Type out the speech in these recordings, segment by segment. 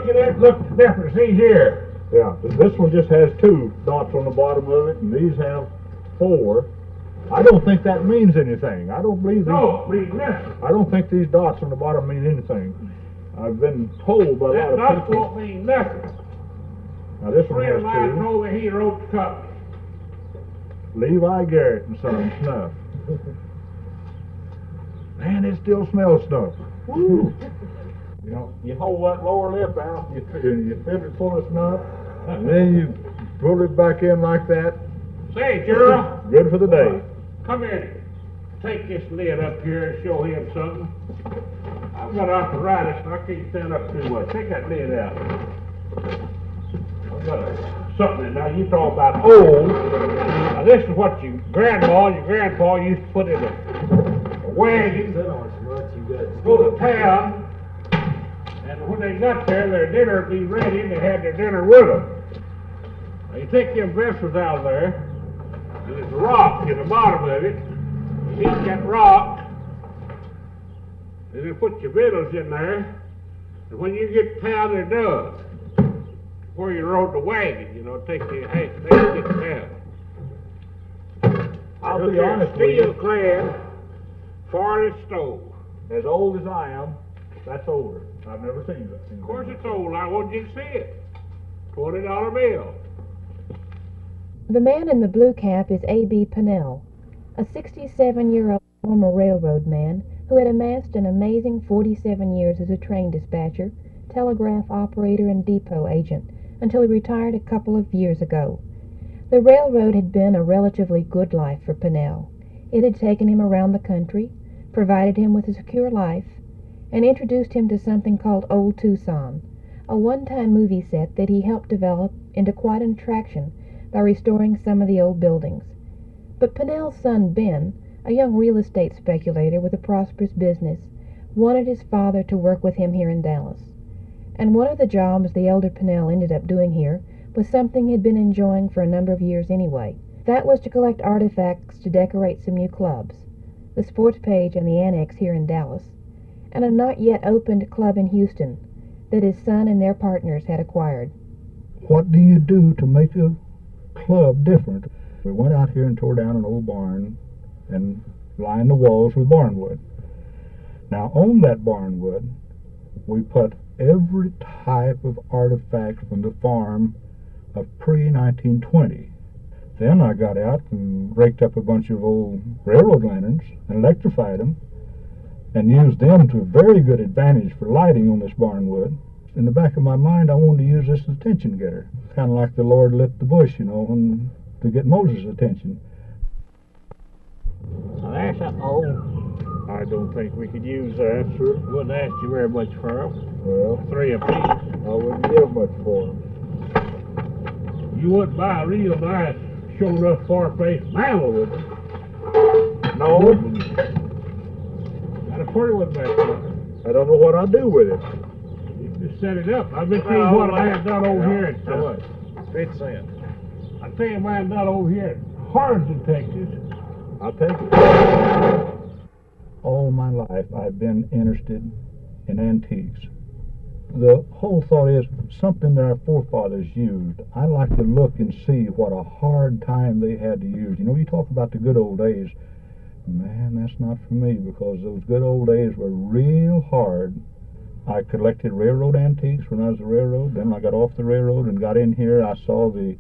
look at it, look at the difference. See here. Yeah, this one just has 2 dots on the bottom of it, and these have 4. I don't think that means anything. I don't believe these. No, mean nothing. I don't think these dots on the bottom mean anything. I've been told by a lot That of dots people. won't mean nothing. Now this A one friend of mine has 2. told me he wrote the company. Levi Garrett and Son Snuff. Man, it still smells snuff. Woo! You know, you hold that lower lip out, you fill it full of snuff, and then you pull it back in like that. Say, Gerald. Good for the day. Come here. Take this lid up here and show him something. I've got arthritis and I can't stand up too much. Take that lid out. I've got something. Now you talk about old. Now this is what your grandma and your grandpa used to put in a wagon. Go to town. And when they got there, their dinner would be ready and they had their dinner with them. Now you take them vessels out of there. There's a rock in the bottom of it. You heat that rock, and then put your victuals in there. And when you get down, they're done. Where you rode the wagon, you know, take the hey, they get down. I'll be honest with Steel you. clad, forest stove. As old as I am, that's older. I've never seen that. Of course it's old. I want you to see it. $20 bill. The man in the blue cap is A.B. Pinnell, a 67-year-old former railroad man who had amassed an amazing 47 years as a train dispatcher, telegraph operator, and depot agent until he retired a couple of years ago. The railroad had been a relatively good life for Pinnell. It had taken him around the country, provided him with a secure life, and introduced him to something called Old Tucson, a one-time movie set that he helped develop into quite an attraction by restoring some of the old buildings. But Pinnell's son Ben, a young real estate speculator with a prosperous business, wanted his father to work with him here in Dallas. And one of the jobs the elder Pinnell ended up doing here was something he'd been enjoying for a number of years anyway. That was to collect artifacts to decorate some new clubs, the Sports Page and the Annex here in Dallas, and a not yet opened club in Houston that his son and their partners had acquired. What do you do to make a club different? We went out here and tore down an old barn and lined the walls with barnwood. Now on that barnwood we put every type of artifact from the farm of pre-1920. Then I got out and raked up a bunch of old railroad lanterns and electrified them and used them to very good advantage for lighting on this barnwood. In the back of my mind, I wanted to use this as a attention getter, kind of like the Lord lit the bush, you know, to get Moses' attention. Now that's old. I don't think we could use that, sir. Wouldn't ask you very much for them. Well, 3 apiece. I wouldn't give much for them. You wouldn't buy a real nice, show enough far-faced mammal, would you? No, Got a pretty one back there. I don't know what I'd do with it. You just set it up. I've been seeing what a man done over here at How much? 50 cents. I tell you, a man done over here at Harlingen, Texas. I'll take it. All my life I've been interested in antiques. The whole thought is something that our forefathers used. I like to look and see what a hard time they had to use. You know, you talk about the good old days. Man, that's not for me, because those good old days were real hard. I collected railroad antiques when I was a railroad. Then I got off the railroad and got in here. I saw the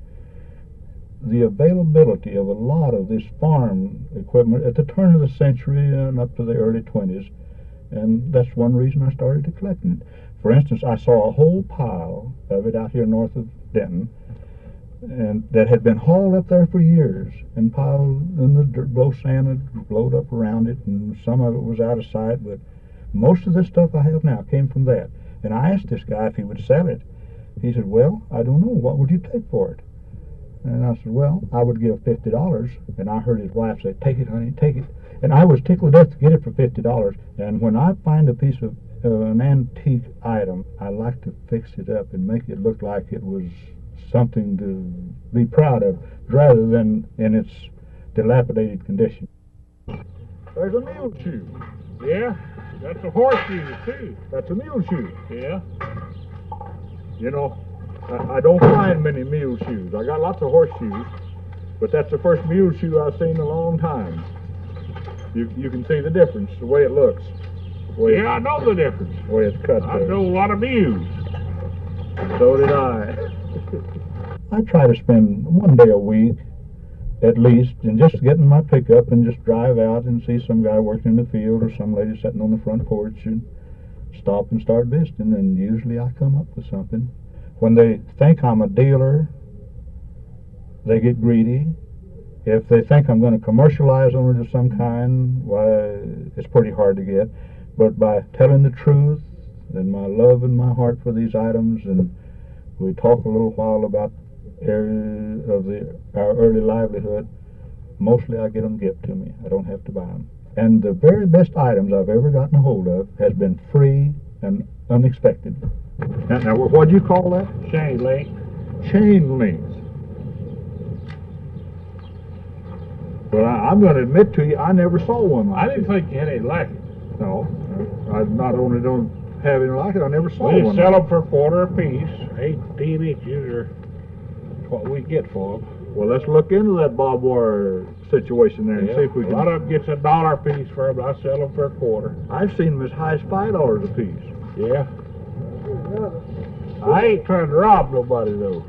availability of a lot of this farm equipment at the turn of the century and up to the early 20s. And that's one reason I started to collect it. For instance, I saw a whole pile of it out here north of Denton, and that had been hauled up there for years and piled in the dirt, blow sand had blowed up around it, and some of it was out of sight, but most of the stuff I have now came from that. And I asked this guy if he would sell it. He said, well, I don't know, what would you take for it? And I said, well, I would give $50. And I heard his wife say, take it, honey, take it. And I was tickled to death to get it for $50. And when I find a piece of an antique item, I like to fix it up and make it look like it was something to be proud of, rather than in its dilapidated condition. There's a mule shoe. Yeah, that's a horseshoe, too. That's a mule shoe. Yeah. You know, I don't find many mule shoes. I got lots of horse shoes, but that's the first mule shoe I've seen in a long time. You can see the difference, the way it looks. Yeah, I know the difference. The way it's cut I there. know a lot of mules. So did I. I try to spend one day a week, at least, and just get in my pickup and just drive out and see some guy working in the field or some lady sitting on the front porch and stop and start visiting, and usually I come up with something. When they think I'm a dealer, they get greedy. If they think I'm going to commercialize on it of some kind, why, it's pretty hard to get. But by telling the truth and my love and my heart for these items, and we talk a little while about areas of our early livelihood, mostly I get them given to me. I don't have to buy them. And the very best items I've ever gotten a hold of has been free and unexpected. Now what do you call that? Chain link. Chain links. Well, I'm going to admit to you, I never saw one like I didn't think you had any like it. No, I not only don't have any like it, I never saw We one. sell them for a quarter a piece. 18 inches are what we get for them. Well, let's look into that barbed wire situation there and see if we A can. lot of them gets $1 a piece for them. I sell them for a quarter. I've seen them as high as $5 a piece. Yeah. I ain't trying to rob nobody though.